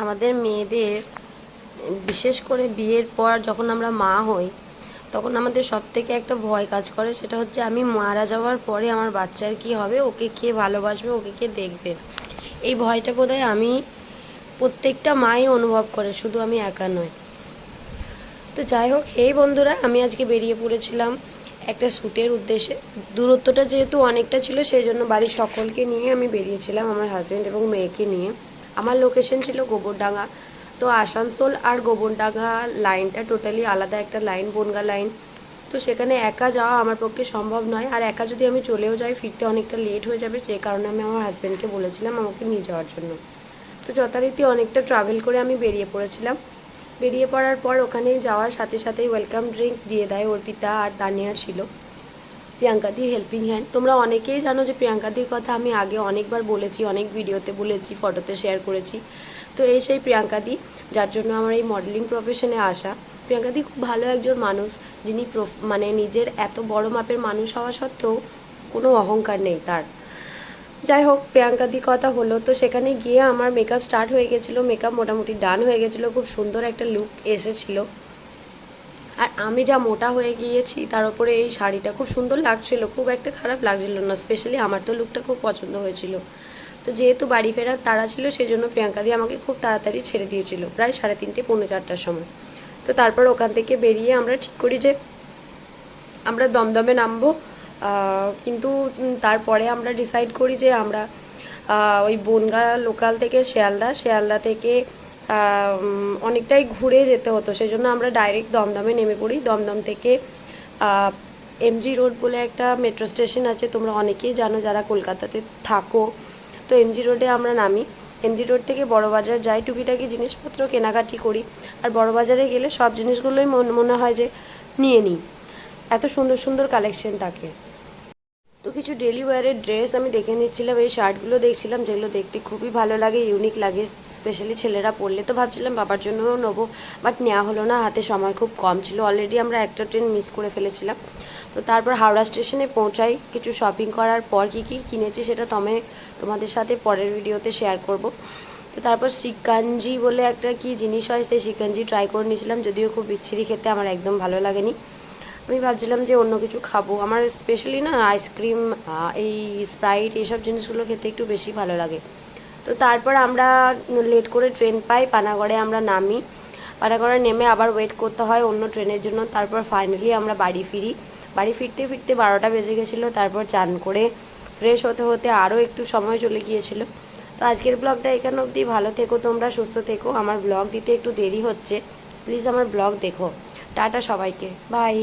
আমাদের মেয়েদের বিশেষ করে বিয়ের পর যখন আমরা মা হই তখন আমাদের সবথেকে একটা ভয় কাজ করে, সেটা হচ্ছে আমি মারা যাওয়ার পরে আমার বাচ্চার কি হবে, ওকে কে ভালোবাসবে, ওকে কে দেখবে। এই ভয়টা বোধহয় প্রত্যেকটা মাই অনুভব করে, শুধু আমি একা নয়। তো যাই হোক, এই বন্ধুরা, আমি আজকে বেরিয়ে পড়েছিলাম একটা শ্যুটের উদ্দেশ্যে। দূরত্বটা যেহেতু অনেকটা ছিল, সেই জন্য বাড়ির সকলকে নিয়ে আমি বেরিয়েছিলাম, আমার হাজব্যান্ড এবং মেয়েকে নিয়ে। আমার লোকেশন ছিল গোবরডাঙ্গা। তো আসানসোল আর গোবরডাঙ্গা লাইনটা টোটালি আলাদা একটা লাইন, বনগা লাইন। তো সেখানে একা যাওয়া আমার পক্ষে সম্ভব নয়, আর একা যদি আমি চলেও যাই ফিরতে অনেকটা লেট হয়ে যাবে, যে কারণে আমি আমার হাজব্যান্ডকে বলেছিলাম আমাকে নিয়ে যাওয়ার জন্য। তো যথারীতি অনেকটা ট্রাভেল করে আমি বেরিয়ে পড়েছিলাম। বেরিয়ে পড়ার পর ওখানে যাওয়ার সাথে সাথেই ওয়েলকাম ড্রিঙ্ক দিয়ে দেয় অর্পিতা আর তানিয়া ছিল, প্রিয়াঙ্কাদির হেল্পিং হ্যান্ড। তোমরা অনেকেই জানো যে প্রিয়াঙ্কাদির কথা আমি আগে অনেকবার বলেছি, অনেক ভিডিওতে বলেছি, ফটোতে শেয়ার করেছি। তো এই সেই প্রিয়াঙ্কাদি, যার জন্য আমার এই মডেলিং প্রফেশনে আসা। প্রিয়াঙ্কাদি খুব ভালো একজন মানুষ, যিনি মানে নিজের এত বড় মাপের মানুষ হওয়া সত্ত্বেও কোনো অহংকার নেই তার। যাই হোক, প্রিয়াঙ্কাদির কথা হলো, তো সেখানে গিয়ে আমার মেকআপ স্টার্ট হয়ে গেছিলো, মেকআপ মোটামুটি ডান হয়ে গেছিলো, খুব সুন্দর একটা লুক এসেছিলো। আর আমি যা মোটা হয়ে গিয়েছি, তার উপরে এই শাড়িটা খুব সুন্দর লাগছিল, খুব একটা খারাপ লাগছিল না। স্পেশালি আমার তো লুকটা খুব পছন্দ হয়েছিল। তো যেহেতু বাড়ি ফেরার তাড়া ছিল, সেই জন্য প্রিয়াঙ্কাদি আমাকে খুব তাড়াতাড়ি ছেড়ে দিয়েছিল, প্রায় 3:30 পৌনে 4টার সময়। তো তারপর ওখান থেকে বেরিয়ে আমরা ঠিক করি যে আমরা দমদমে নামবো। কিন্তু তারপরে আমরা ডিসাইড করি যে আমরা ওই বনগা লোকাল থেকে শিয়ালদা থেকে অনেকটাই ঘুরে যেতে হতো, সেই জন্য আমরা ডাইরেক্ট দমদমে নেমে পড়ি। দমদম থেকে এমজি রোড বলে একটা মেট্রো স্টেশন আছে, তোমরা অনেকেই জানো যারা কলকাতাতে থাকো। তো এমজি রোডে আমরা নামি। এমজি রোড থেকে বড়বাজার যাই, টুকিটাকি জিনিসপত্র কেনাকাটি করি। আর বড়বাজারে গেলে সব জিনিসগুলোই মনে হয় যে নিয়ে নিই, এত সুন্দর সুন্দর কালেকশন থাকে। তো কিছু ডেলি ওয়্যারের ড্রেস আমি দেখে নিচ্ছিলাম, এই শার্টগুলো দেখছিলাম, যেগুলো দেখতে খুবই ভালো লাগে, ইউনিক লাগে, স্পেশালি ছেলেরা পরলে। তো ভাবছিলাম বাবার জন্যও নেবো, বাট নেওয়া হলো না, হাতে সময় খুব কম ছিল। অলরেডি আমরা একটা ট্রেন মিস করে ফেলেছিলাম। তো তারপর হাওড়া স্টেশনে পৌঁছাই। কিছু শপিং করার পর কী কী কিনেছি সেটা তোমাদের সাথে পরের ভিডিওতে শেয়ার করব। তো তারপর শিকাঞ্জি বলে একটা কি জিনিস হয়, সেই শিকাঞ্জি ট্রাই করে নিয়েছিলাম, যদিও খুব বিচ্ছিরি খেতে, আমার একদম ভালো লাগেনি। আমি ভাবছিলাম যে অন্য কিছু খাবো, আমার স্পেশালি না আইসক্রিম, এই স্প্রাইট, এইসব জিনিসগুলো খেতে একটু বেশি ভালো লাগে। তো তারপর আমরা লেট করে ট্রেন পাই, পানাগড়ে আমরা নামি। পানাগড়ে নেমে আবার ওয়েট করতে হয় অন্য ট্রেনের জন্য। তারপর ফাইনালি আমরা বাড়ি ফিরি। বাড়ি ফিরতে ফিরতে 12টা বেজে গেছিলো। তারপর চান করে ফ্রেশ হতে হতে আরও একটু সময় চলে গিয়েছিল। তো আজকের ব্লগটা এখানে অবধি। ভালো থেকো তোমরা, সুস্থ থেকো। আমার ব্লগ দিতে একটু দেরি হচ্ছে, প্লিজ আমার ব্লগ দেখো। টাটা সবাইকে, বাই।